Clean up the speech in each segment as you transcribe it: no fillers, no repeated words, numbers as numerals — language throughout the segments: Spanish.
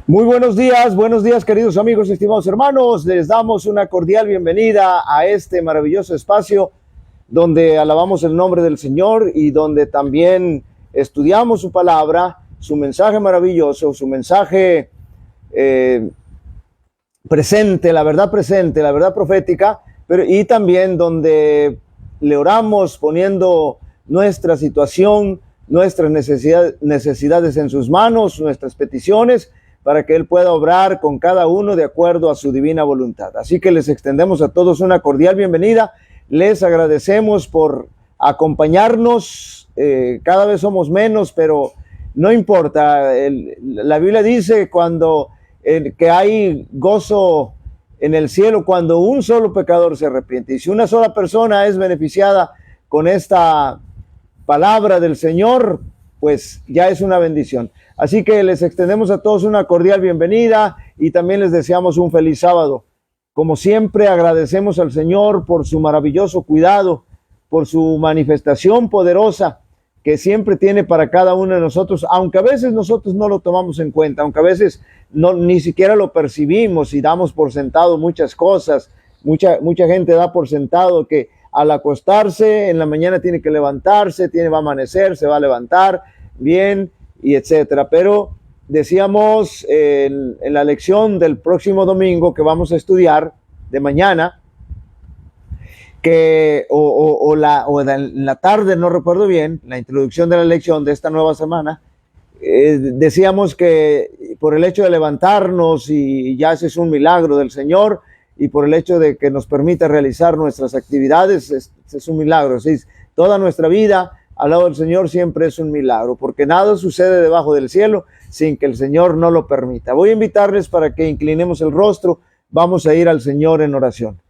Muy buenos días queridos amigos, estimados hermanos. Les damos una cordial bienvenida a este maravilloso espacio donde alabamos el nombre del Señor y donde también estudiamos su palabra, su mensaje maravilloso, su mensaje presente, la verdad profética, y también donde le oramos poniendo nuestra situación, nuestras necesidades en sus manos, nuestras peticiones, para que Él pueda obrar con cada uno de acuerdo a su divina voluntad. Así que les extendemos a todos una cordial bienvenida. Les agradecemos por acompañarnos. Cada vez somos menos, pero no importa. La Biblia dice que hay gozo en el cielo cuando un solo pecador se arrepiente. Y si una sola persona es beneficiada con esta palabra del Señor, pues ya es una bendición. Así que les extendemos a todos una cordial bienvenida y también les deseamos un feliz sábado. Como siempre, agradecemos al Señor por su maravilloso cuidado, por su manifestación poderosa que siempre tiene para cada uno de nosotros, aunque a veces nosotros no lo tomamos en cuenta, aunque a veces ni siquiera lo percibimos y damos por sentado muchas cosas. Mucha gente da por sentado que al acostarse en la mañana tiene que levantarse, va a amanecer, se va a levantar bien, y etcétera. Pero decíamos en la lección del próximo domingo que vamos a estudiar de mañana, que en la tarde, no recuerdo bien, la introducción de la lección de esta nueva semana, decíamos que por el hecho de levantarnos y ya ese es un milagro del Señor, y por el hecho de que nos permita realizar nuestras actividades, es un milagro. ¿Sí? Toda nuestra vida al lado del Señor siempre es un milagro, porque nada sucede debajo del cielo sin que el Señor no lo permita. Voy a invitarles para que inclinemos el rostro. Vamos a ir al Señor en oración.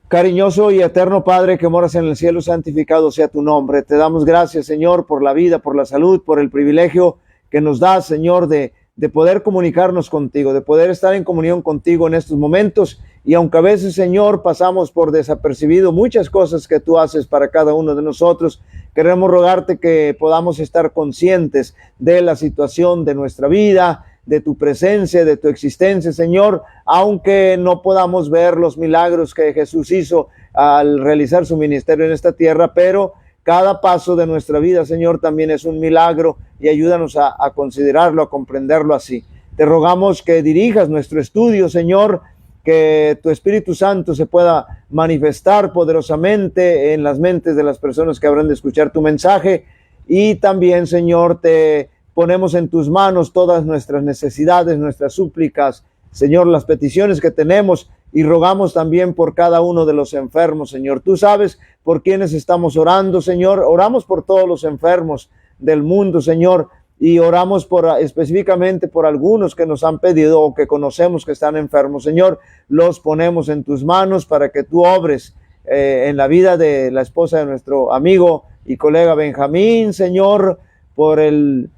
Cariñoso y eterno Padre que moras en el cielo, santificado sea tu nombre. Te damos gracias, Señor, por la vida, por la salud, por el privilegio que nos das, Señor, de poder comunicarnos contigo, de poder estar en comunión contigo en estos momentos. Y aunque a veces, Señor, pasamos por desapercibido muchas cosas que tú haces para cada uno de nosotros, queremos rogarte que podamos estar conscientes de la situación de nuestra vida, de tu presencia, de tu existencia, Señor, aunque no podamos ver los milagros que Jesús hizo al realizar su ministerio en esta tierra, pero cada paso de nuestra vida, Señor, también es un milagro, y ayúdanos a considerarlo, a comprenderlo así. Te rogamos que dirijas nuestro estudio, Señor, que tu Espíritu Santo se pueda manifestar poderosamente en las mentes de las personas que habrán de escuchar tu mensaje. Y también, Señor, te ponemos en tus manos todas nuestras necesidades, nuestras súplicas, Señor, las peticiones que tenemos, y rogamos también por cada uno de los enfermos, Señor. Tú sabes por quienes estamos orando, Señor. Oramos por todos los enfermos del mundo, Señor, y oramos específicamente por algunos que nos han pedido o que conocemos que están enfermos. Señor, los ponemos en tus manos para que tú obres en la vida de la esposa de nuestro amigo y colega Benjamín, Señor, por el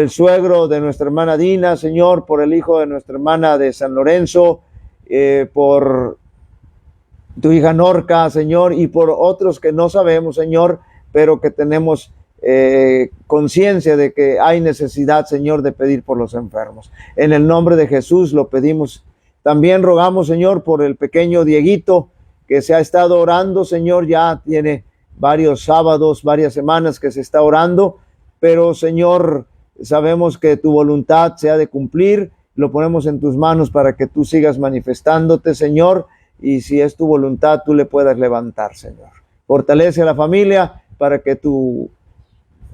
suegro de nuestra hermana Dina, Señor, por el hijo de nuestra hermana de San Lorenzo, por tu hija Norca, Señor, y por otros que no sabemos, Señor, pero que tenemos conciencia de que hay necesidad, Señor, de pedir por los enfermos. En el nombre de Jesús lo pedimos. También rogamos, Señor, por el pequeño Dieguito, que se ha estado orando, Señor, ya tiene varios sábados, varias semanas que se está orando, pero, Señor, sabemos que tu voluntad se ha de cumplir. Lo ponemos en tus manos para que tú sigas manifestándote, Señor, y si es tu voluntad, tú le puedas levantar, Señor. Fortalece a la familia para que tu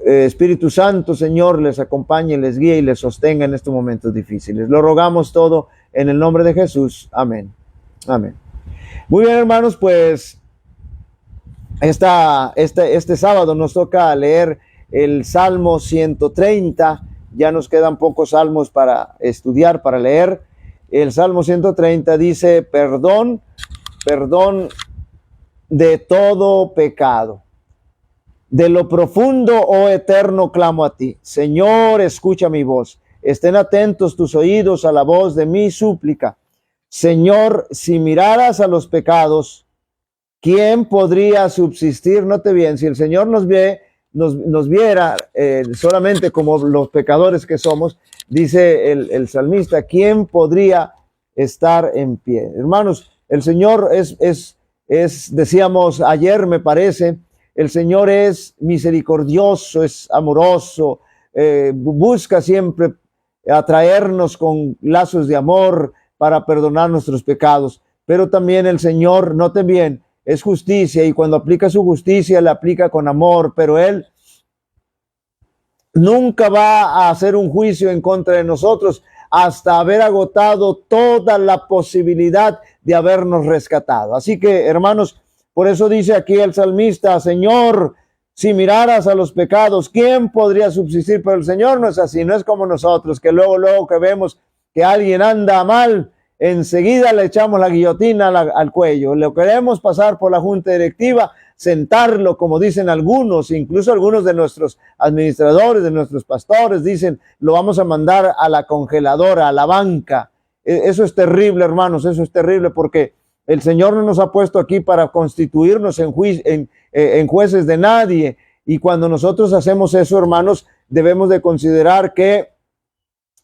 Espíritu Santo, Señor, les acompañe, les guíe y les sostenga en estos momentos difíciles. Lo rogamos todo en el nombre de Jesús. Amén. Amén. Muy bien, hermanos, pues este sábado nos toca leer el Salmo 130. Ya nos quedan pocos salmos para estudiar, para leer. El Salmo 130 dice: perdón de todo pecado. De lo profundo, oh Eterno, clamo a ti. Señor, escucha mi voz. Estén atentos tus oídos a la voz de mi súplica. Señor, si miraras a los pecados, ¿quién podría subsistir? Note bien, si el Señor nos ve nos viera solamente como los pecadores que somos, dice el salmista, ¿quién podría estar en pie? Hermanos, el Señor decíamos ayer, me parece, el Señor es misericordioso, es amoroso, busca siempre atraernos con lazos de amor para perdonar nuestros pecados. Pero también el Señor, noten bien, es justicia, y cuando aplica su justicia, la aplica con amor, pero Él nunca va a hacer un juicio en contra de nosotros hasta haber agotado toda la posibilidad de habernos rescatado. Así que, hermanos, por eso dice aquí el salmista, Señor, si miraras a los pecados, ¿quién podría subsistir? Pero el Señor no es así, no es como nosotros, que luego que vemos que alguien anda mal, enseguida le echamos la guillotina al cuello. Lo queremos pasar por la junta directiva, sentarlo, como dicen algunos, incluso algunos de nuestros administradores, de nuestros pastores, dicen, lo vamos a mandar a la congeladora, a la banca. Eso es terrible, hermanos, eso es terrible, porque el Señor no nos ha puesto aquí para constituirnos en jueces de nadie. Y cuando nosotros hacemos eso, hermanos, debemos de considerar que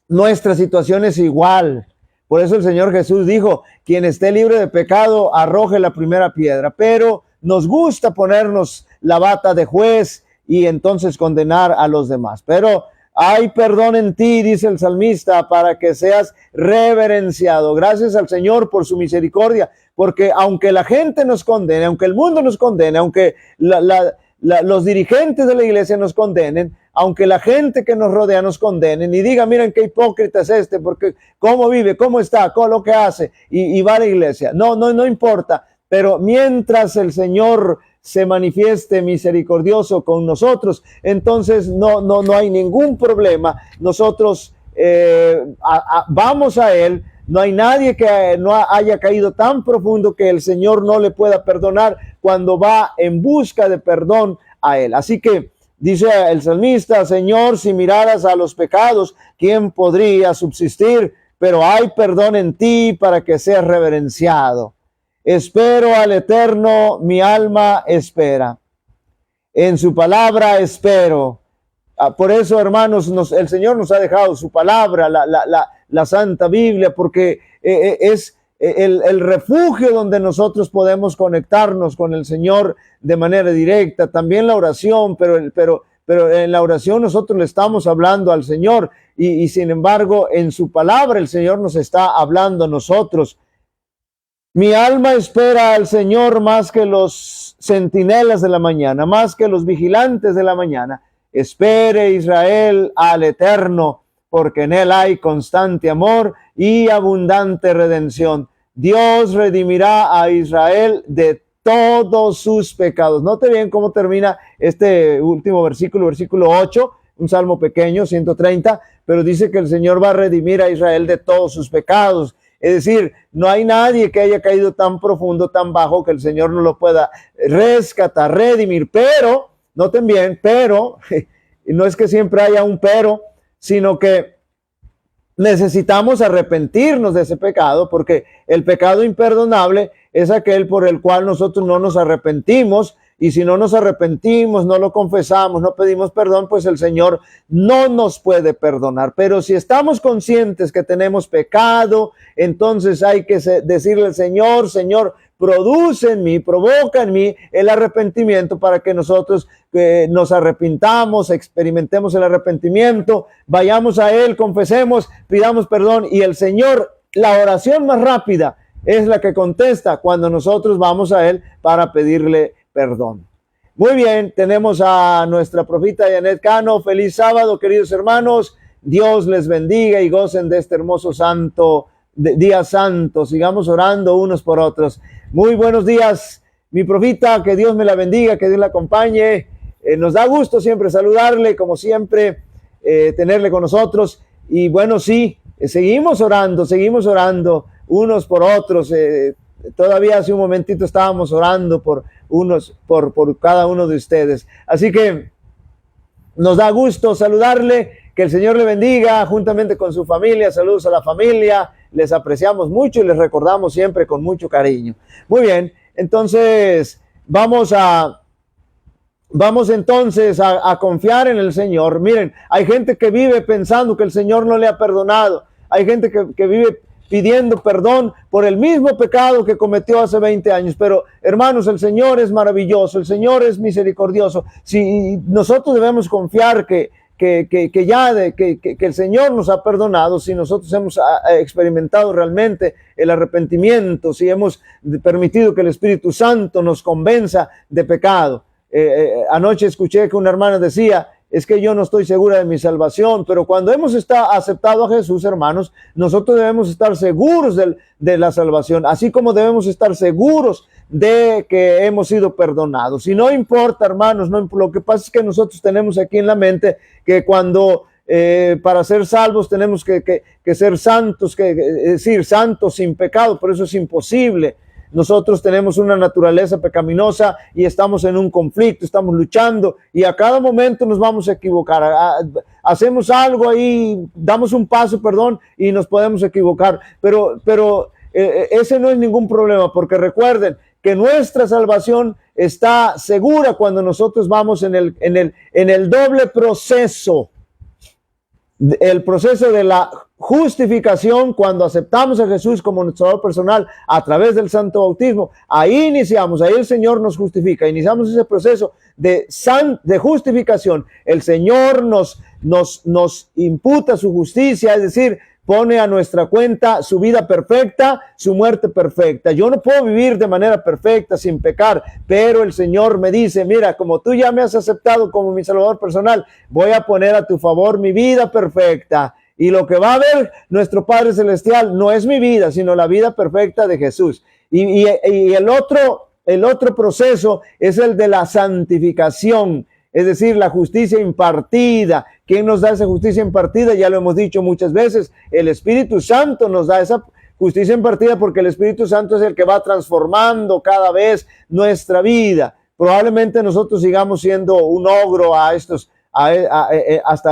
nuestra situación es igual. Por eso el Señor Jesús dijo, quien esté libre de pecado, arroje la primera piedra. Pero nos gusta ponernos la bata de juez y entonces condenar a los demás. Pero hay perdón en ti, dice el salmista, para que seas reverenciado. Gracias al Señor por su misericordia, porque aunque la gente nos condene, aunque el mundo nos condene, aunque los dirigentes de la iglesia nos condenen, aunque la gente que nos rodea nos condenen y diga, miren qué hipócrita es este, porque cómo vive, cómo está, con lo que hace y va a la iglesia. No importa, pero mientras el Señor se manifieste misericordioso con nosotros, entonces no hay ningún problema. Nosotros vamos a Él. No hay nadie que no haya caído tan profundo que el Señor no le pueda perdonar cuando va en busca de perdón a Él. Así que dice el salmista, Señor, si miraras a los pecados, ¿quién podría subsistir? Pero hay perdón en ti para que seas reverenciado. Espero al Eterno, mi alma espera. En su palabra espero. Por eso, hermanos, el Señor nos ha dejado su palabra, la Santa Biblia, porque es el refugio donde nosotros podemos conectarnos con el Señor de manera directa. También la oración, pero en la oración nosotros le estamos hablando al Señor y sin embargo en su palabra el Señor nos está hablando a nosotros. Mi alma espera al Señor más que los centinelas de la mañana, más que los vigilantes de la mañana. Espere Israel al Eterno, porque en Él hay constante amor y abundante redención. Dios redimirá a Israel de todos sus pecados. Note bien cómo termina este último versículo 8, un salmo pequeño, 130, pero dice que el Señor va a redimir a Israel de todos sus pecados. Es decir, no hay nadie que haya caído tan profundo, tan bajo, que el Señor no lo pueda rescatar, redimir. Pero, noten bien, pero, no es que siempre haya un pero, sino que necesitamos arrepentirnos de ese pecado, porque el pecado imperdonable es aquel por el cual nosotros no nos arrepentimos, y si no nos arrepentimos, no lo confesamos, no pedimos perdón, pues el Señor no nos puede perdonar. Pero si estamos conscientes que tenemos pecado, entonces hay que decirle al Señor, Señor, produce en mí, provoca en mí el arrepentimiento para que nosotros nos arrepintamos, experimentemos el arrepentimiento, vayamos a Él, confesemos, pidamos perdón, y el Señor, la oración más rápida es la que contesta cuando nosotros vamos a Él para pedirle perdón. Muy bien, tenemos a nuestra profeta Janet Cano. Feliz sábado, queridos hermanos. Dios les bendiga y gocen de este hermoso día santo. Sigamos orando unos por otros. Muy buenos días, mi profeta. Que Dios me la bendiga, que Dios la acompañe. Nos da gusto siempre saludarle, como siempre, tenerle con nosotros. Y bueno, sí, seguimos orando unos por otros. Todavía hace un momentito estábamos orando por cada uno de ustedes. Así que nos da gusto saludarle, que el Señor le bendiga juntamente con su familia. Saludos a la familia, les apreciamos mucho y les recordamos siempre con mucho cariño. Muy bien, entonces vamos a vamos entonces a confiar en el Señor. Miren, hay gente que vive pensando que el Señor no le ha perdonado. Hay gente que vive pidiendo perdón por el mismo pecado que cometió hace 20 años. Pero, hermanos, el Señor es maravilloso, el Señor es misericordioso. Si nosotros debemos confiar que el Señor nos ha perdonado, si nosotros hemos experimentado realmente el arrepentimiento, si hemos permitido que el Espíritu Santo nos convenza de pecado. Anoche escuché que una hermana decía, es que yo no estoy segura de mi salvación, pero cuando hemos aceptado a Jesús, hermanos, nosotros debemos estar seguros de la salvación, así como debemos estar seguros de que hemos sido perdonados. Y no importa, hermanos, lo que pasa es que nosotros tenemos aquí en la mente que cuando para ser salvos tenemos que ser santos, es decir, santos sin pecado, pero eso es imposible. Nosotros tenemos una naturaleza pecaminosa y estamos en un conflicto, estamos luchando y a cada momento nos vamos a equivocar. Hacemos algo ahí, damos un paso, y nos podemos equivocar. Pero ese no es ningún problema, porque recuerden que nuestra salvación está segura cuando nosotros vamos en el doble proceso. El proceso de la justificación, cuando aceptamos a Jesús como nuestro Salvador personal a través del santo bautismo, ahí iniciamos, ahí el Señor nos justifica, iniciamos ese proceso de justificación. El Señor nos imputa su justicia, es decir, pone a nuestra cuenta su vida perfecta, su muerte perfecta. Yo no puedo vivir de manera perfecta sin pecar, pero el Señor me dice, mira, como tú ya me has aceptado como mi Salvador personal, voy a poner a tu favor mi vida perfecta. Y lo que va a ver nuestro Padre Celestial no es mi vida, sino la vida perfecta de Jesús. Y el otro proceso es el de la santificación, es decir, la justicia impartida. ¿Quién nos da esa justicia impartida? Ya lo hemos dicho muchas veces, el Espíritu Santo nos da esa justicia impartida, porque el Espíritu Santo es el que va transformando cada vez nuestra vida. Probablemente nosotros sigamos siendo un ogro hasta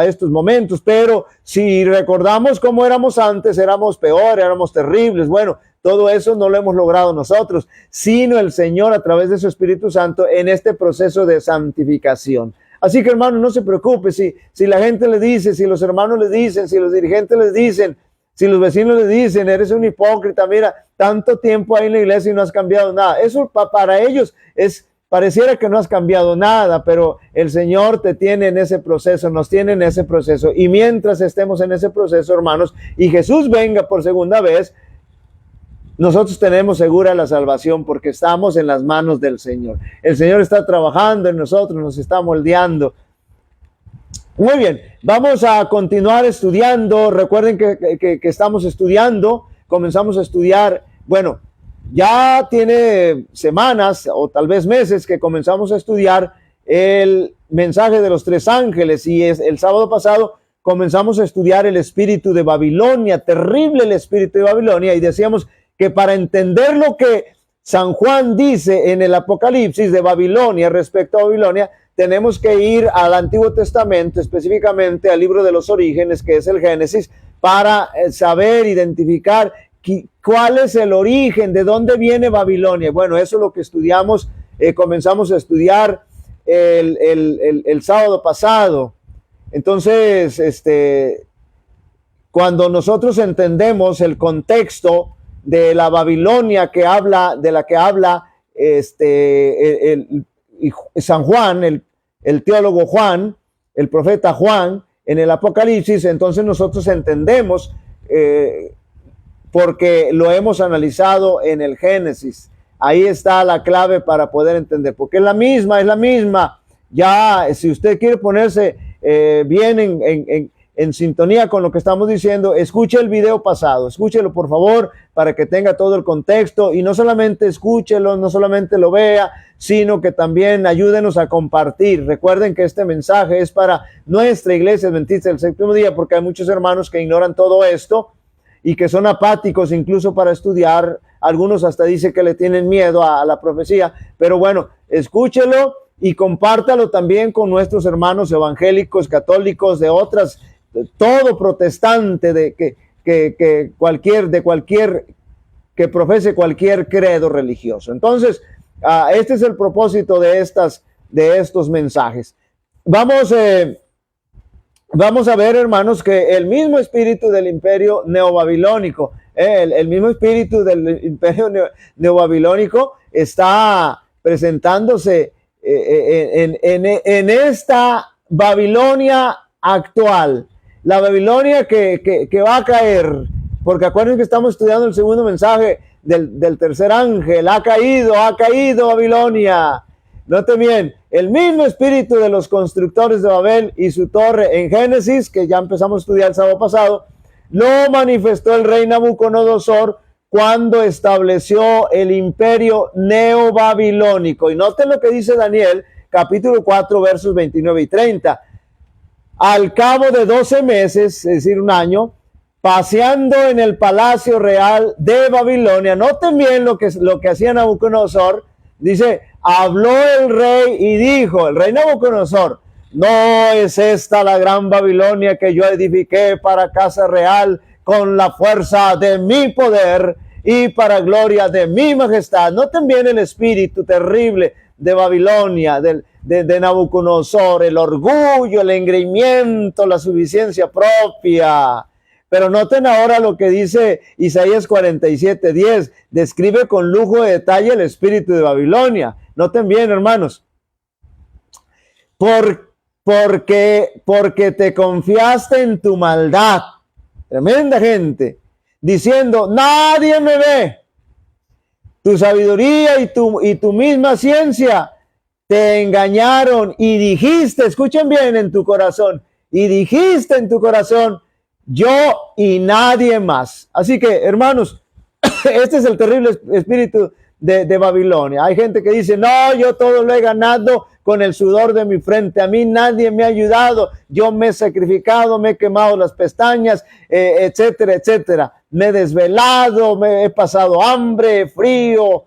estos momentos, pero si recordamos cómo éramos antes, éramos peor, éramos terribles. Bueno, todo eso no lo hemos logrado nosotros, sino el Señor a través de su Espíritu Santo en este proceso de santificación. Así que, hermano, no se preocupe si la gente le dice, si los hermanos le dicen, si los dirigentes les dicen, si los vecinos le dicen, eres un hipócrita, mira, tanto tiempo ahí en la iglesia y no has cambiado nada. Eso para ellos pareciera que no has cambiado nada, pero el Señor te tiene en ese proceso, nos tiene en ese proceso. Y mientras estemos en ese proceso, hermanos, y Jesús venga por segunda vez, nosotros tenemos segura la salvación, porque estamos en las manos del Señor. El Señor está trabajando en nosotros, nos está moldeando. Muy bien, vamos a continuar estudiando. Recuerden que estamos estudiando, comenzamos a estudiar, bueno, ya tiene semanas o tal vez meses que comenzamos a estudiar el mensaje de los tres ángeles, y el sábado pasado comenzamos a estudiar el espíritu de Babilonia, terrible el espíritu de Babilonia, y decíamos que para entender lo que San Juan dice en el Apocalipsis de Babilonia respecto a Babilonia, tenemos que ir al Antiguo Testamento, específicamente al libro de los orígenes, que es el Génesis, para saber identificar cuál es el origen, de dónde viene Babilonia. Bueno, eso es lo que estudiamos, comenzamos a estudiar el sábado pasado. Entonces, cuando nosotros entendemos el contexto de la Babilonia de la que habla San Juan, el teólogo Juan, el profeta Juan, en el Apocalipsis, entonces nosotros entendemos, porque lo hemos analizado en el Génesis. Ahí está la clave para poder entender, porque es la misma. Ya, si usted quiere ponerse bien en sintonía con lo que estamos diciendo, escuche el video pasado, escúchelo por favor, para que tenga todo el contexto, y no solamente escúchelo, no solamente lo vea, sino que también ayúdenos a compartir. Recuerden que este mensaje es para nuestra iglesia adventista del séptimo día, porque hay muchos hermanos que ignoran todo esto y que son apáticos incluso para estudiar. Algunos hasta dicen que le tienen miedo a la profecía, pero bueno, escúchelo y compártalo también con nuestros hermanos evangélicos, católicos, de otras, todo protestante, que profese cualquier credo religioso. Entonces, este es el propósito de estas de estos mensajes. Vamos a ver, hermanos, que el mismo espíritu del imperio neobabilónico, el mismo espíritu del imperio neobabilónico está presentándose en esta Babilonia actual, la Babilonia que va a caer, porque acuérdense que estamos estudiando el segundo mensaje del tercer ángel. Ha caído Babilonia. Noten bien, el mismo espíritu de los constructores de Babel y su torre en Génesis, que ya empezamos a estudiar el sábado pasado, lo manifestó el rey Nabucodonosor cuando estableció el imperio neobabilónico. Y noten lo que dice Daniel, capítulo 4, versos 29 y 30. Al cabo de 12 meses, es decir, un año, paseando en el palacio real de Babilonia, noten bien lo que hacía Nabucodonosor. Dice, habló el rey y dijo, el rey Nabucodonosor, no es esta la gran Babilonia que yo edifiqué para casa real con la fuerza de mi poder y para gloria de mi majestad. Noten bien el espíritu terrible de Babilonia, de Nabucodonosor, el orgullo, el engreimiento, la suficiencia propia. Pero noten ahora lo que dice Isaías 47:10. Describe con lujo de detalle el espíritu de Babilonia. Noten bien, hermanos. Porque te confiaste en tu maldad. Tremenda gente. Diciendo, nadie me ve. Tu sabiduría y tu misma ciencia te engañaron y dijiste, escuchen bien en tu corazón, y dijiste en tu corazón, yo y nadie más. Así que, hermanos, este es el terrible espíritu de Babilonia. Hay gente que dice, no, yo todo lo he ganado con el sudor de mi frente. A mí nadie me ha ayudado. Yo me he sacrificado, me he quemado las pestañas, etcétera, etcétera. Me he desvelado, me he pasado hambre, frío,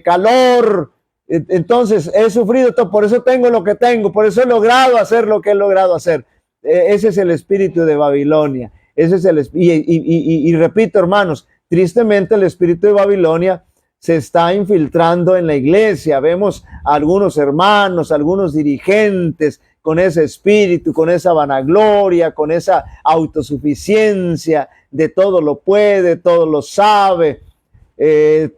calor. Entonces he sufrido todo, por eso tengo lo que tengo, por eso he logrado hacer lo que he logrado hacer. Ese es el espíritu de Babilonia. Ese es y repito, hermanos, tristemente el espíritu de Babilonia se está infiltrando en la iglesia. Vemos a algunos hermanos, algunos dirigentes con ese espíritu, con esa vanagloria, con esa autosuficiencia de todo lo puede, todo lo sabe,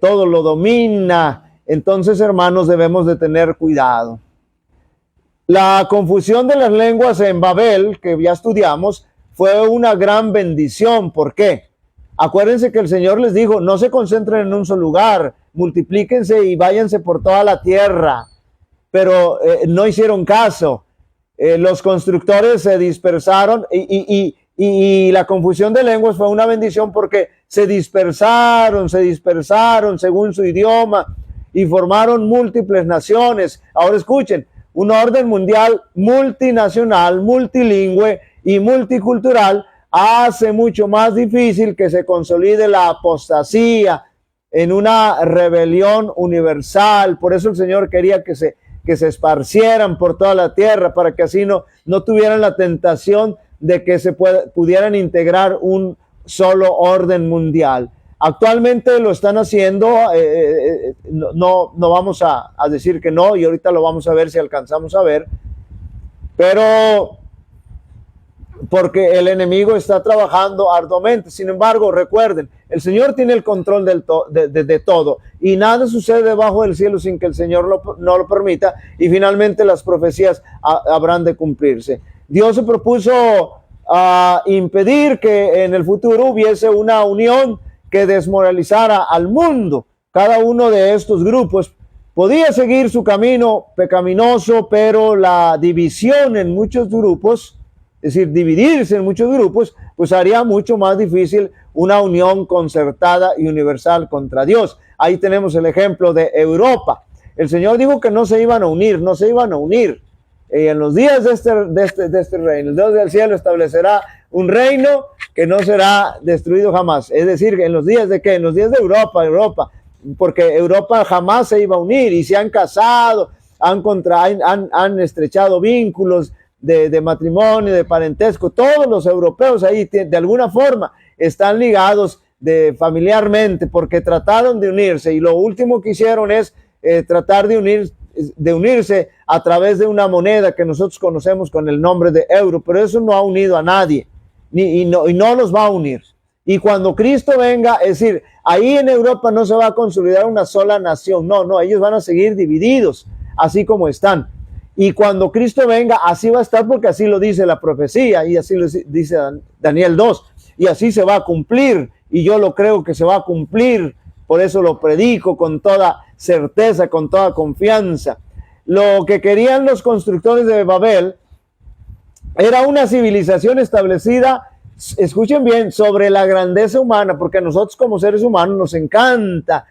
todo lo domina. Entonces, hermanos, debemos de tener cuidado. La confusión de las lenguas en Babel, que ya estudiamos, fue una gran bendición. ¿Por qué? Acuérdense que el Señor les dijo, no se concentren en un solo lugar, multiplíquense y váyanse por toda la tierra. Pero no hicieron caso. Los constructores se dispersaron y la confusión de lenguas fue una bendición porque se dispersaron según su idioma y formaron múltiples naciones. Ahora escuchen, un orden mundial multinacional, multilingüe y multicultural hace mucho más difícil que se consolide la apostasía en una rebelión universal. Por eso el Señor quería que se esparcieran por toda la tierra, para que así no tuvieran la tentación de que se pudieran integrar un solo orden mundial. Actualmente lo están haciendo, no vamos a decir que no, y ahorita lo vamos a ver si alcanzamos a ver, pero porque el enemigo está trabajando arduamente. Sin embargo, recuerden, el Señor tiene el control de todo, y nada sucede debajo del cielo sin que el Señor no lo permita, y finalmente las profecías habrán de cumplirse. Dios se propuso impedir que en el futuro hubiese una unión que desmoralizara al mundo. Cada uno de estos grupos podía seguir su camino pecaminoso, pero la división en muchos grupos, es decir, dividirse en muchos grupos, pues haría mucho más difícil una unión concertada y universal contra Dios. Ahí tenemos el ejemplo de Europa. El Señor dijo que no se iban a unir. En los días de este reino, el Dios del cielo establecerá un reino que no será destruido jamás. Es decir, en los días de ¿qué? En los días de Europa, porque Europa jamás se iba a unir, y se han casado, han estrechado vínculos de matrimonio, de parentesco. Todos los europeos ahí de alguna forma están ligados familiarmente, porque trataron de unirse, y lo último que hicieron es tratar de unirse a través de una moneda que nosotros conocemos con el nombre de euro, pero eso no ha unido a nadie, y no los va a unir. Y cuando Cristo venga, es decir, ahí en Europa no se va a consolidar una sola nación, no, ellos van a seguir divididos, así como están. Y cuando Cristo venga, así va a estar, porque así lo dice la profecía, y así lo dice Daniel 2, y así se va a cumplir, y yo lo creo que se va a cumplir, por eso lo predico con toda certeza, con toda confianza. Lo que querían los constructores de Babel era una civilización establecida, escuchen bien, sobre la grandeza humana, porque a nosotros como seres humanos nos encanta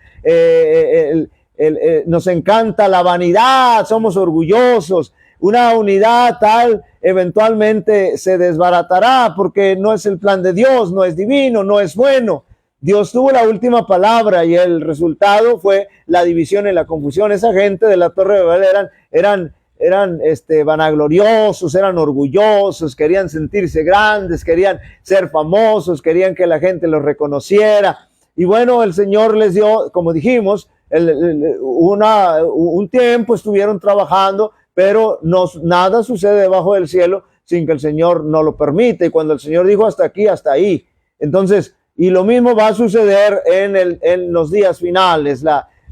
nos encanta la vanidad, somos orgullosos. Una unidad tal eventualmente se desbaratará, porque no es el plan de Dios, no es divino, no es bueno. Dios tuvo la última palabra, y el resultado fue la división y la confusión. Esa gente de la Torre de Babel eran vanagloriosos, eran orgullosos, querían sentirse grandes, querían ser famosos, querían que la gente los reconociera. Y bueno, el Señor les dio, como dijimos, un tiempo estuvieron trabajando, pero nada sucede debajo del cielo sin que el Señor no lo permita. Y cuando el Señor dijo hasta aquí, hasta ahí. Entonces, y lo mismo va a suceder en los días finales.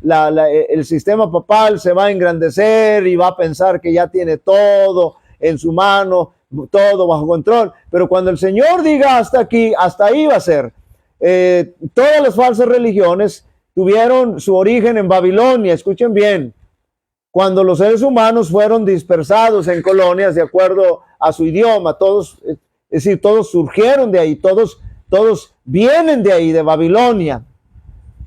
El sistema papal se va a engrandecer y va a pensar que ya tiene todo en su mano, todo bajo control. Pero cuando el Señor diga hasta aquí, hasta ahí va a ser. Todas las falsas religiones tuvieron su origen en Babilonia. Escuchen bien, cuando los seres humanos fueron dispersados en colonias de acuerdo a su idioma, todos, es decir, todos surgieron de ahí, todos vienen de ahí, de Babilonia.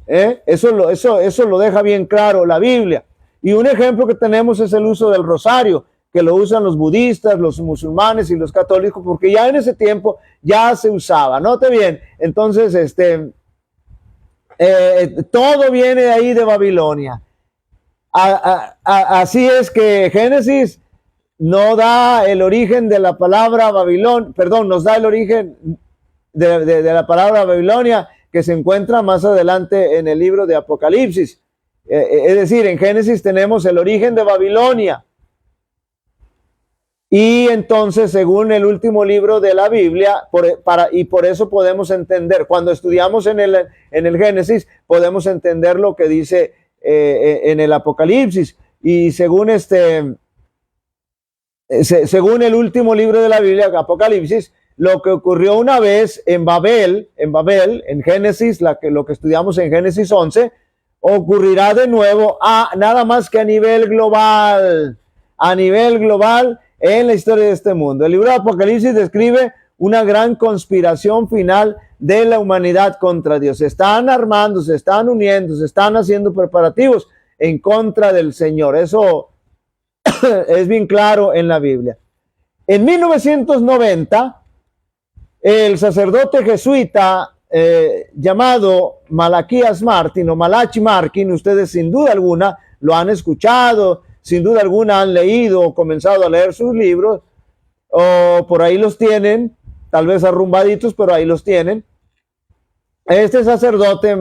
Eso lo deja bien claro la Biblia. Y un ejemplo que tenemos es el uso del rosario, que lo usan los budistas, los musulmanes y los católicos, porque ya en ese tiempo ya se usaba. Note bien, entonces todo viene de ahí, de Babilonia. Así es que Génesis no da el origen de la palabra Babilonia, perdón, nos da el origen de la palabra Babilonia, que se encuentra más adelante en el libro de Apocalipsis. Es decir, en Génesis tenemos el origen de Babilonia. Y entonces, según el último libro de la Biblia, por eso podemos entender, cuando estudiamos en el Génesis, podemos entender lo que dice en el Apocalipsis. Y según el último libro de la Biblia, Apocalipsis, lo que ocurrió una vez en Babel, en Génesis, lo que estudiamos en Génesis 11, ocurrirá de nuevo nada más que a nivel global en la historia de este mundo. El libro de Apocalipsis describe una gran conspiración final de la humanidad contra Dios. Se están armando, se están uniendo, se están haciendo preparativos en contra del Señor. Eso es bien claro en la Biblia. En 1990, el sacerdote jesuita llamado Malaquías Martín o Malachi Martín, ustedes sin duda alguna lo han escuchado, sin duda alguna han leído o comenzado a leer sus libros, o por ahí los tienen, tal vez arrumbaditos, pero ahí los tienen. Este sacerdote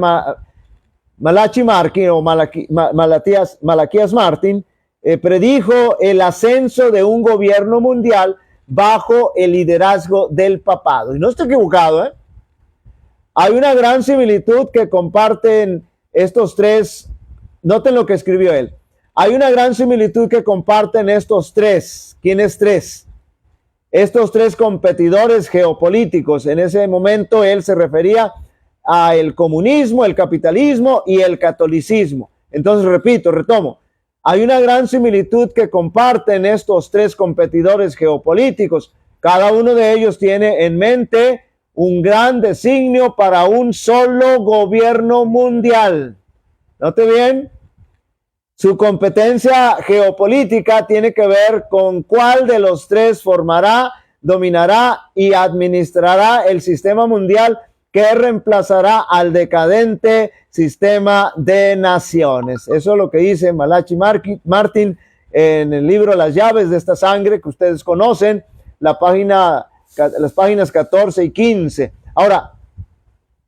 Malachi Martín o Malaquías Martín predijo el ascenso de un gobierno mundial bajo el liderazgo del papado. Y no estoy equivocado, ¿eh? Hay una gran similitud que comparten estos tres. Noten lo que escribió él. Hay una gran similitud que comparten estos tres. ¿Quiénes tres? Estos tres competidores geopolíticos. En ese momento él se refería al comunismo, el capitalismo y el catolicismo. Entonces, retomo. Hay una gran similitud que comparten estos tres competidores geopolíticos. Cada uno de ellos tiene en mente un gran designio para un solo gobierno mundial. ¿Note bien? Su competencia geopolítica tiene que ver con cuál de los tres formará, dominará y administrará el sistema mundial que reemplazará al decadente sistema de naciones. Eso es lo que dice Malachi Martín en el libro Las llaves de esta sangre, que ustedes conocen, las páginas 14 y 15. Ahora,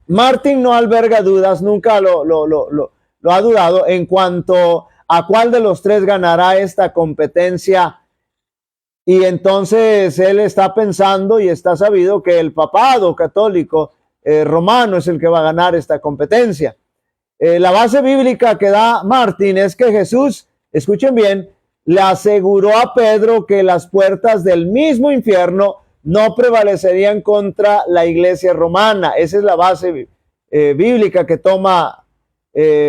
Martín no alberga dudas, nunca lo ha dudado en cuanto ¿a cuál de los tres ganará esta competencia? Y entonces él está pensando y está sabido que el papado católico romano es el que va a ganar esta competencia. La base bíblica que da Martín es que Jesús, escuchen bien, le aseguró a Pedro que las puertas del mismo infierno no prevalecerían contra la iglesia romana. Esa es la base bíblica que toma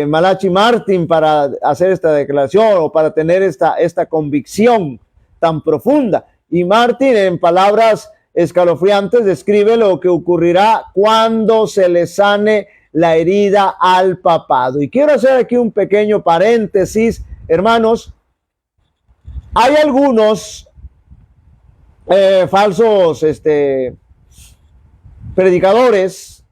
Malachi Martín para hacer esta declaración o para tener esta convicción tan profunda. Y Martín, en palabras escalofriantes, describe lo que ocurrirá cuando se le sane la herida al papado. Y quiero hacer aquí un pequeño paréntesis, hermanos. Hay algunos falsos predicadores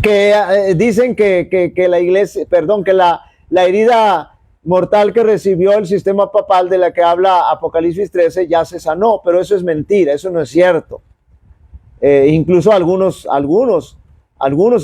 que dicen que la iglesia, perdón, que la herida mortal que recibió el sistema papal de la que habla Apocalipsis 13 ya se sanó, pero eso es mentira, eso no es cierto. Incluso algunos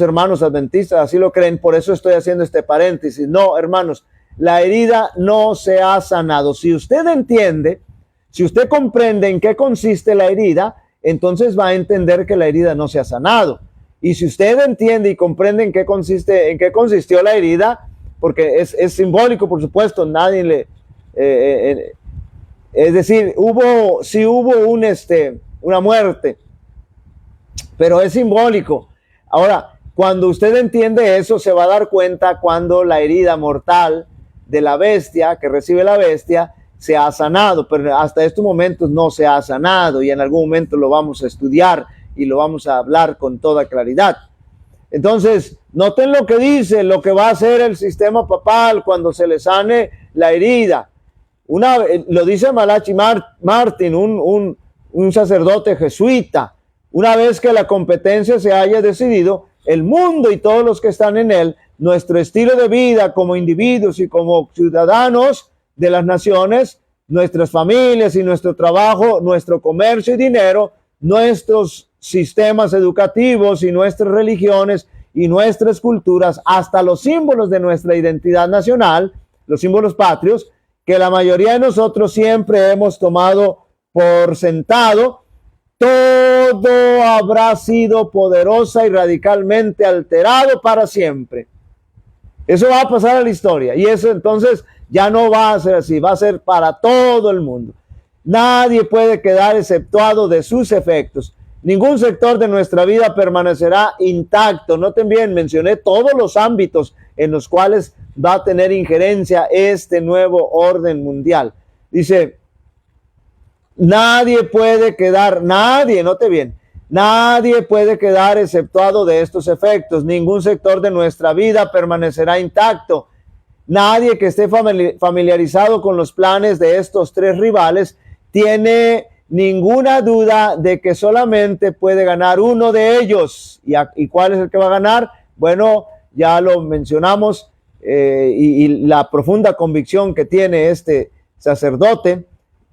hermanos adventistas así lo creen, por eso estoy haciendo este paréntesis. No, hermanos, la herida no se ha sanado. Si usted entiende, si usted comprende en qué consiste la herida, entonces va a entender que la herida no se ha sanado. Y si usted entiende y comprende en qué consistió la herida, porque es simbólico, por supuesto, nadie le... es decir, sí hubo una muerte, pero es simbólico. Ahora, cuando usted entiende eso, se va a dar cuenta cuando la herida mortal de la bestia, que recibe la bestia, se ha sanado, pero hasta estos momentos no se ha sanado, y en algún momento lo vamos a estudiar y lo vamos a hablar con toda claridad. Entonces, noten lo que dice, lo que va a hacer el sistema papal cuando se le sane la herida. Lo dice Malachi Martín, un sacerdote jesuita. Una vez que la competencia se haya decidido, el mundo y todos los que están en él, nuestro estilo de vida como individuos y como ciudadanos de las naciones, nuestras familias y nuestro trabajo, nuestro comercio y dinero, nuestros sistemas educativos y nuestras religiones y nuestras culturas, hasta los símbolos de nuestra identidad nacional, los símbolos patrios, que la mayoría de nosotros siempre hemos tomado por sentado, todo habrá sido poderosa y radicalmente alterado para siempre. Eso va a pasar a la historia, y eso entonces ya no va a ser así, va a ser para todo el mundo. Nadie puede quedar exceptuado de sus efectos. Ningún sector de nuestra vida permanecerá intacto. Noten bien, mencioné todos los ámbitos en los cuales va a tener injerencia este nuevo orden mundial. Dice, nadie puede quedar exceptuado de estos efectos. Ningún sector de nuestra vida permanecerá intacto. Nadie que esté familiarizado con los planes de estos tres rivales tiene ninguna duda de que solamente puede ganar uno de ellos. ¿Y cuál es el que va a ganar? Bueno, ya lo mencionamos, y la profunda convicción que tiene este sacerdote,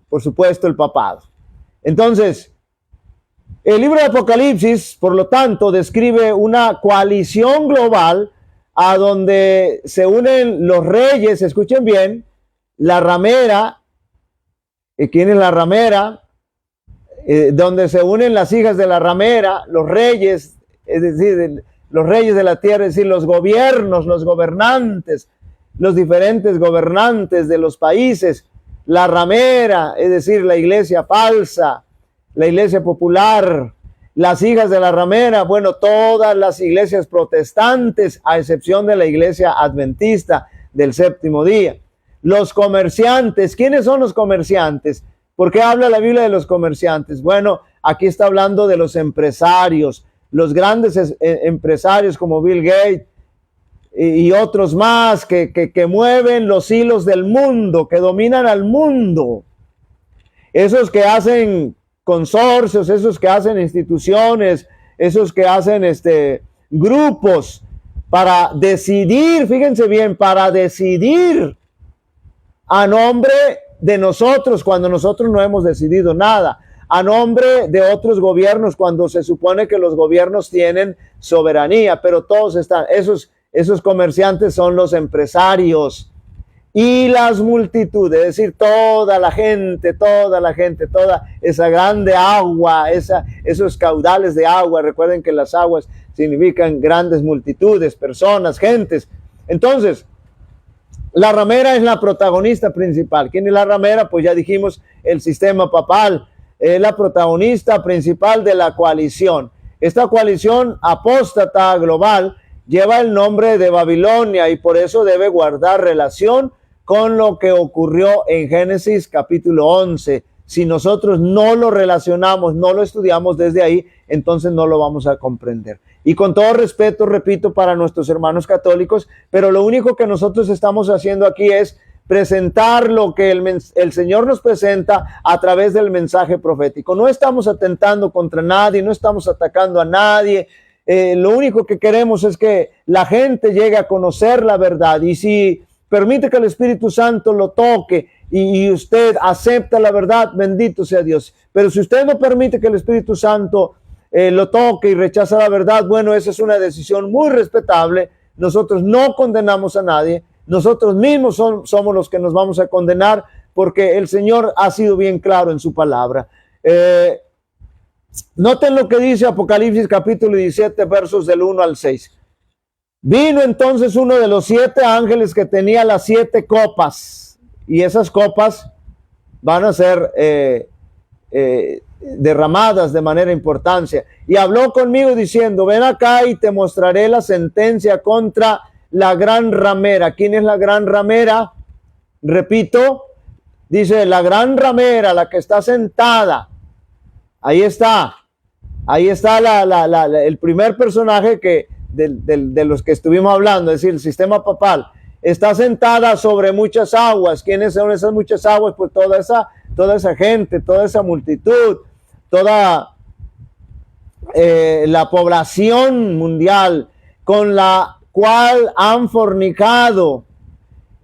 por supuesto, el papado. Entonces, el libro de Apocalipsis, por lo tanto, describe una coalición global a donde se unen los reyes, escuchen bien, la ramera. ¿Y quién es la ramera? Donde se unen las hijas de la ramera, los reyes, es decir, los reyes de la tierra, es decir, los gobiernos, los gobernantes, los diferentes gobernantes de los países, la ramera, es decir, la iglesia falsa, la iglesia popular, las hijas de la ramera, bueno, todas las iglesias protestantes, a excepción de la iglesia adventista del séptimo día. Los comerciantes, ¿quiénes son los comerciantes? ¿Por qué habla la Biblia de los comerciantes? Bueno, aquí está hablando de los empresarios, los grandes empresarios como Bill Gates y otros más que mueven los hilos del mundo, que dominan al mundo. Esos que hacen consorcios, esos que hacen instituciones, esos que hacen grupos para decidir, fíjense bien, para decidir a nombre de nosotros cuando nosotros no hemos decidido nada, a nombre de otros gobiernos cuando se supone que los gobiernos tienen soberanía, pero todos están, Esos comerciantes son los empresarios. Y las multitudes, es decir, toda la gente, toda esa grande agua, esos caudales de agua. Recuerden que las aguas significan grandes multitudes, personas, gentes. Entonces, la ramera es la protagonista principal. ¿Quién es la ramera? Pues ya dijimos, el sistema papal. Es la protagonista principal de la coalición. Esta coalición apóstata global lleva el nombre de Babilonia y por eso debe guardar relación con lo que ocurrió en Génesis capítulo 11. Si nosotros no lo relacionamos, no lo estudiamos desde ahí, entonces no lo vamos a comprender. Y con todo respeto, repito, para nuestros hermanos católicos, pero lo único que nosotros estamos haciendo aquí es presentar lo que el Señor nos presenta a través del mensaje profético. No estamos atentando contra nadie, no estamos atacando a nadie. Lo único que queremos es que la gente llegue a conocer la verdad. Y si permite que el Espíritu Santo lo toque y usted acepta la verdad, bendito sea Dios. Pero si usted no permite que el Espíritu Santo lo toque y rechaza la verdad, bueno, esa es una decisión muy respetable. Nosotros no condenamos a nadie. Nosotros mismos somos los que nos vamos a condenar porque el Señor ha sido bien claro en su palabra. Noten lo que dice Apocalipsis capítulo 17, versos del 1 al 6. Vino entonces uno de los 7 ángeles que tenía las 7 copas, y esas copas van a ser derramadas de manera importante. Y habló conmigo diciendo: ven acá y te mostraré la sentencia contra la gran ramera. ¿Quién es la gran ramera? Repito, dice la gran ramera, la que está sentada. Ahí está el primer personaje que de los que estuvimos hablando, es decir, el sistema papal. Está sentada sobre muchas aguas. ¿Quiénes son esas muchas aguas? Pues toda esa gente, toda esa multitud, toda la población mundial con la cual han fornicado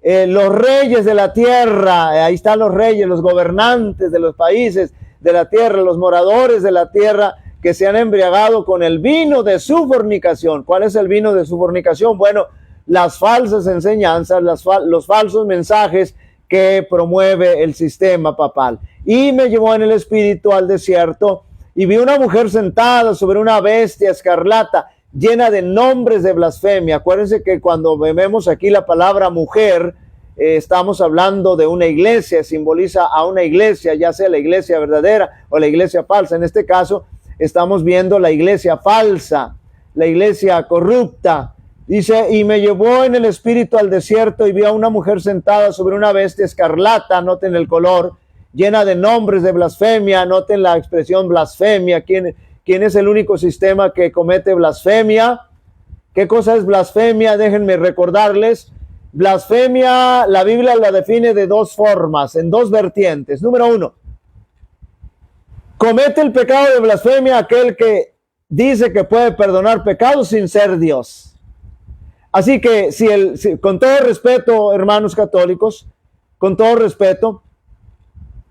los reyes de la tierra. Ahí están los reyes, los gobernantes de los países de la tierra, los moradores de la tierra, que se han embriagado con el vino de su fornicación. ¿Cuál es el vino de su fornicación? Bueno, las falsas enseñanzas, los falsos mensajes que promueve el sistema papal. Y me llevó en el espíritu al desierto y vi una mujer sentada sobre una bestia escarlata llena de nombres de blasfemia. Acuérdense que cuando vemos aquí la palabra mujer, estamos hablando de una iglesia, simboliza a una iglesia, ya sea la iglesia verdadera o la iglesia falsa. En este caso estamos viendo la iglesia falsa, la iglesia corrupta. Dice, y me llevó en el espíritu al desierto y vi a una mujer sentada sobre una bestia escarlata, noten el color, llena de nombres de blasfemia. Noten la expresión blasfemia. ¿Quién es el único sistema que comete blasfemia? ¿Qué cosa es blasfemia? Déjenme recordarles. Blasfemia, la Biblia la define de 2 formas, en 2 vertientes. Número 1, comete el pecado de blasfemia aquel que dice que puede perdonar pecados sin ser Dios. Así que con todo respeto, hermanos católicos, con todo respeto,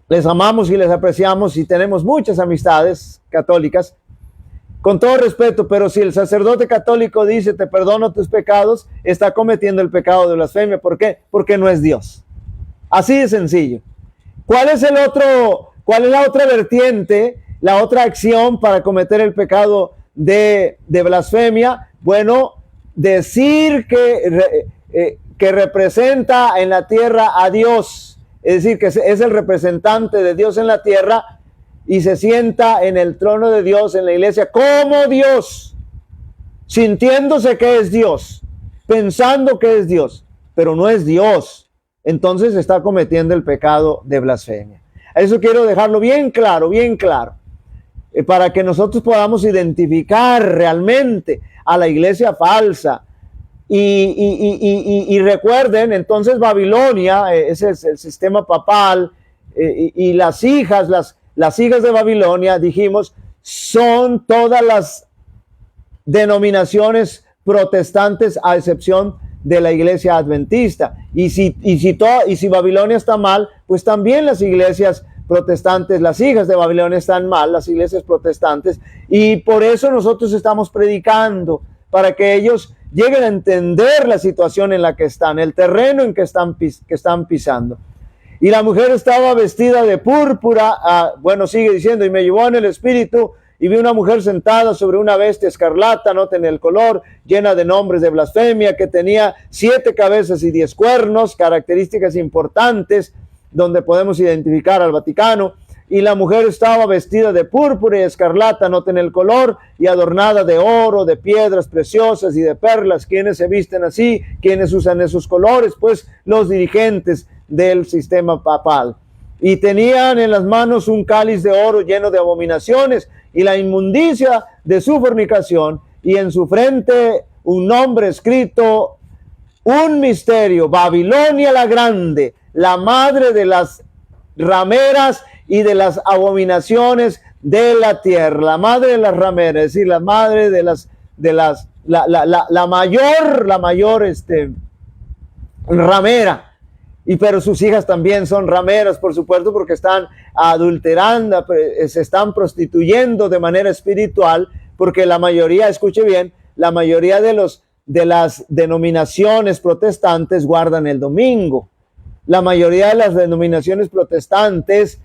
les amamos y les apreciamos y tenemos muchas amistades católicas, con todo respeto, pero si el sacerdote católico dice te perdono tus pecados, está cometiendo el pecado de blasfemia. ¿Por qué? Porque no es Dios. Así de sencillo. ¿Cuál es la otra vertiente, la otra acción para cometer el pecado de blasfemia? Bueno, decir que representa en la tierra a Dios, es decir, que es el representante de Dios en la tierra y se sienta en el trono de Dios en la iglesia como Dios, sintiéndose que es Dios, pensando que es Dios, pero no es Dios. Entonces está cometiendo el pecado de blasfemia. Eso quiero dejarlo bien claro, para que nosotros podamos identificar realmente a la iglesia falsa. Y recuerden, entonces Babilonia, ese es el sistema papal, y las hijas de Babilonia, dijimos, son todas las denominaciones protestantes a excepción de la iglesia adventista. Y si Babilonia está mal, pues también las iglesias protestantes, las hijas de Babilonia están mal, las iglesias protestantes, y por eso nosotros estamos predicando, para que ellos lleguen a entender la situación en la que están, el terreno en que están pisando. Y la mujer estaba vestida de púrpura, bueno, sigue diciendo, y me llevó en el espíritu, y vi una mujer sentada sobre una bestia escarlata, noten el color, llena de nombres de blasfemia, que tenía 7 cabezas y 10 cuernos, características importantes, donde podemos identificar al Vaticano. Y la mujer estaba vestida de púrpura y escarlata, noten el color, y adornada de oro, de piedras preciosas y de perlas. ¿Quiénes se visten así? ¿Quiénes usan esos colores? Pues los dirigentes del sistema papal. Y tenían en las manos un cáliz de oro lleno de abominaciones y la inmundicia de su fornicación, y en su frente un nombre escrito, un misterio: Babilonia la Grande, la madre de las rameras y de las abominaciones de la tierra. La madre de las rameras, es decir, la madre de la mayor ramera. Pero sus hijas también son rameras, por supuesto, porque están adulterando, se están prostituyendo de manera espiritual, porque la mayoría, escuche bien, la mayoría de las denominaciones protestantes guardan el domingo. La mayoría de las denominaciones protestantes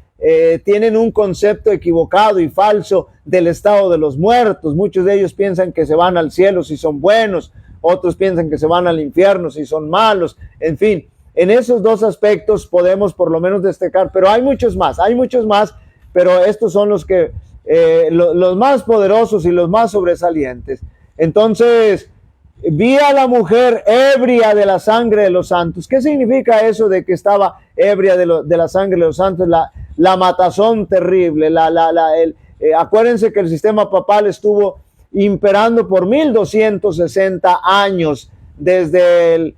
tienen un concepto equivocado y falso del estado de los muertos. Muchos de ellos piensan que se van al cielo si son buenos, otros piensan que se van al infierno si son malos, en fin. En esos dos aspectos podemos por lo menos destacar, pero hay muchos más, pero estos son los que los más poderosos y los más sobresalientes. Entonces, vi a la mujer ebria de la sangre de los santos. ¿Qué significa eso de que estaba ebria de la sangre de los santos? La matazón terrible. Acuérdense que el sistema papal estuvo imperando por 1260 años, desde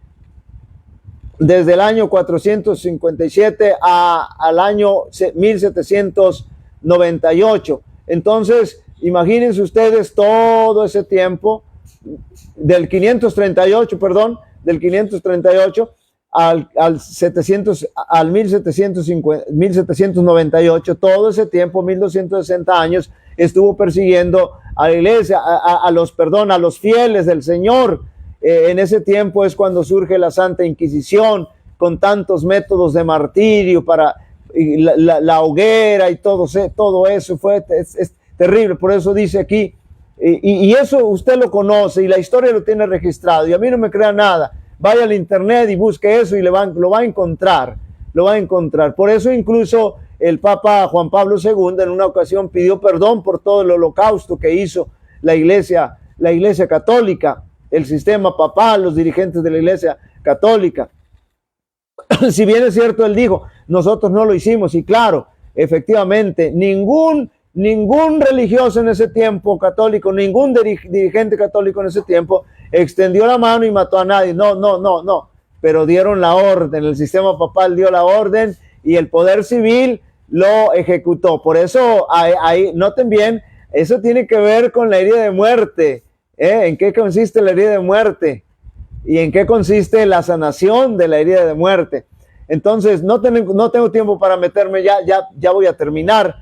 el año 457 al año 1798. Entonces, imagínense ustedes todo ese tiempo, del 538 al 1798, todo ese tiempo, 1260 años, estuvo persiguiendo a la iglesia, a los fieles del Señor. En ese tiempo es cuando surge la Santa Inquisición, con tantos métodos de martirio para la hoguera y todo eso. Es terrible. Por eso dice aquí, y eso usted lo conoce y la historia lo tiene registrado, y a mí no me crea nada. Vaya al internet y busque eso y lo va a encontrar. Por eso incluso el Papa Juan Pablo II en una ocasión pidió perdón por todo el holocausto que hizo la Iglesia Católica, el sistema papal, los dirigentes de la Iglesia Católica. Si bien es cierto, él dijo, nosotros no lo hicimos, y claro, efectivamente, ningún religioso en ese tiempo católico, ningún dirigente católico en ese tiempo extendió la mano y mató a nadie. No, pero dieron la orden, el sistema papal dio la orden y el poder civil lo ejecutó. Por eso, ahí noten bien, eso tiene que ver con la herida de muerte. ¿En qué consiste la herida de muerte? ¿Y en qué consiste la sanación de la herida de muerte? Entonces, no tengo tiempo para meterme, ya voy a terminar,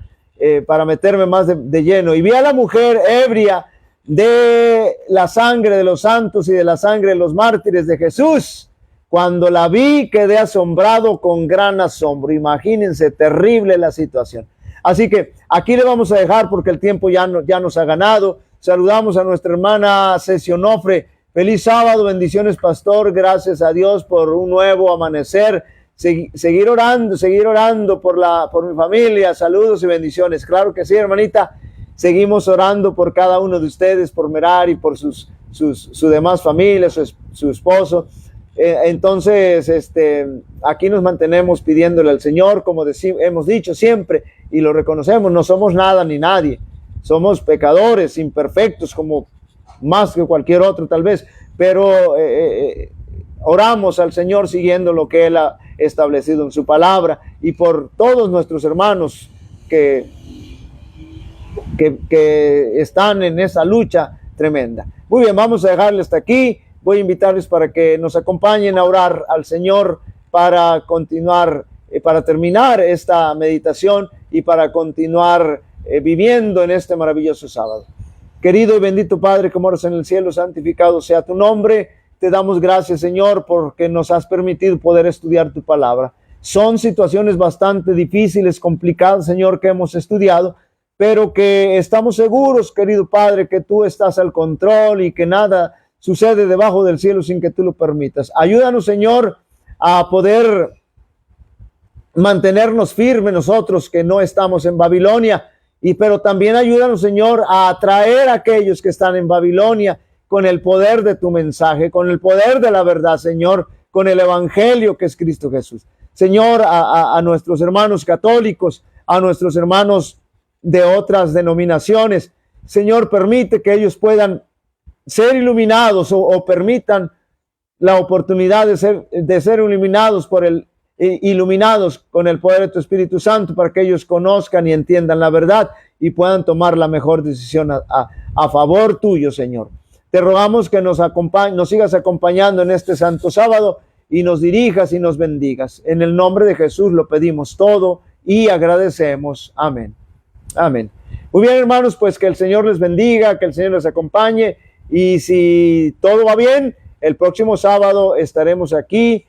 para meterme más de lleno. Y vi a la mujer ebria de la sangre de los santos y de la sangre de los mártires de Jesús. Cuando la vi, quedé asombrado con gran asombro. Imagínense, terrible la situación. Así que aquí le vamos a dejar porque el tiempo ya nos ha ganado. Saludamos a nuestra hermana Ceci Onofre. Feliz sábado, bendiciones, pastor. Gracias a Dios por un nuevo amanecer. Seguir orando por mi familia. Saludos y bendiciones. Claro que sí, hermanita. Seguimos orando por cada uno de ustedes, por Merari, por su demás familia, su esposo. Entonces, aquí nos mantenemos pidiéndole al Señor, como hemos dicho siempre, y lo reconocemos, no somos nada ni nadie. Somos pecadores, imperfectos, como más que cualquier otro tal vez, pero oramos al Señor siguiendo lo que Él ha establecido en su palabra, y por todos nuestros hermanos que están en esa lucha tremenda. Muy bien, vamos a dejarle hasta aquí. Voy a invitarles para que nos acompañen a orar al Señor para continuar, para terminar esta meditación y para continuar viviendo en este maravilloso sábado. Querido y bendito Padre que moras en el cielo, santificado sea tu nombre. Te damos gracias, Señor, porque nos has permitido poder estudiar tu palabra. Son situaciones bastante difíciles, complicadas, Señor, que hemos estudiado, pero que estamos seguros, querido Padre, que tú estás al control y que nada sucede debajo del cielo sin que tú lo permitas. Ayúdanos, Señor, a poder mantenernos firmes nosotros que no estamos en Babilonia, pero también ayúdanos, Señor, a atraer a aquellos que están en Babilonia con el poder de tu mensaje, con el poder de la verdad, Señor, con el evangelio que es Cristo Jesús. Señor, a nuestros hermanos católicos, a nuestros hermanos de otras denominaciones, Señor, permite que ellos puedan ser iluminados o permitan la oportunidad de ser iluminados con el poder de tu Espíritu Santo, para que ellos conozcan y entiendan la verdad y puedan tomar la mejor decisión a favor tuyo, Señor. Te rogamos que nos sigas acompañando en este santo sábado y nos dirijas y nos bendigas. En el nombre de Jesús lo pedimos todo y agradecemos. Amén. Amén. Muy bien, hermanos, pues que el Señor les bendiga, que el Señor les acompañe, y si todo va bien, el próximo sábado estaremos aquí